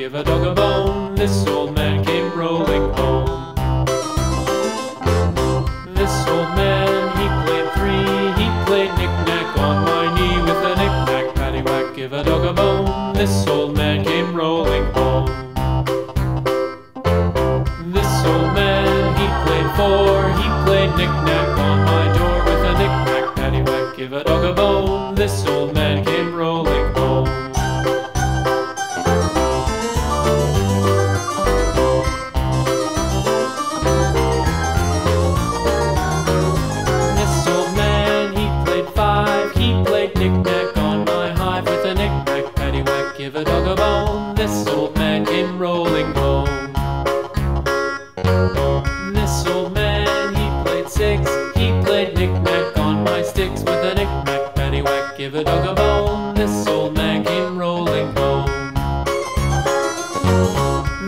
give a dog a bone. This old man came rolling home. This old man, he played three. He played knick-knack on my knee with a knick-knack, paddywhack, give a dog a bone. This old man came rolling home. This old man, he played four. He played knick-knack on my door with a knick-knack, paddywhack, give a dog a bone. This old man came rolling home. This old man, he played five. He played knick-knack on my hive with a knick-knack, paddywhack, give a dog a bone. This old man came rolling home. This old man, he played six. He played knick-knack on my sticks with a knick-knack, paddywhack, give a dog a bone. This old man came rolling home.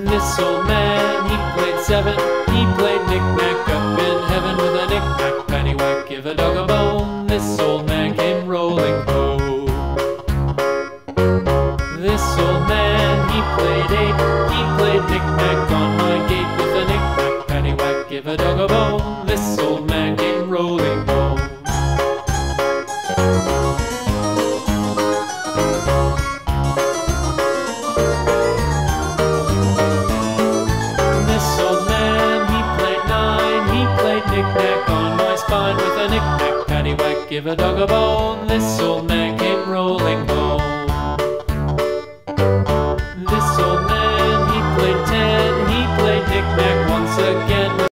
This old man, he played seven. He played knick-knack up in heaven with a knick-knack, paddywhack, give a dog a bone. This old man came rolling home. This old man, he played eight. He played knick-knack on my gate with a knick-knack, paddywhack, give a dog a bone. This old man came rolling home. This old man, he played nine. He played knick-knack on my spine with a knick-knack, paddywhack, give a dog a bone. This old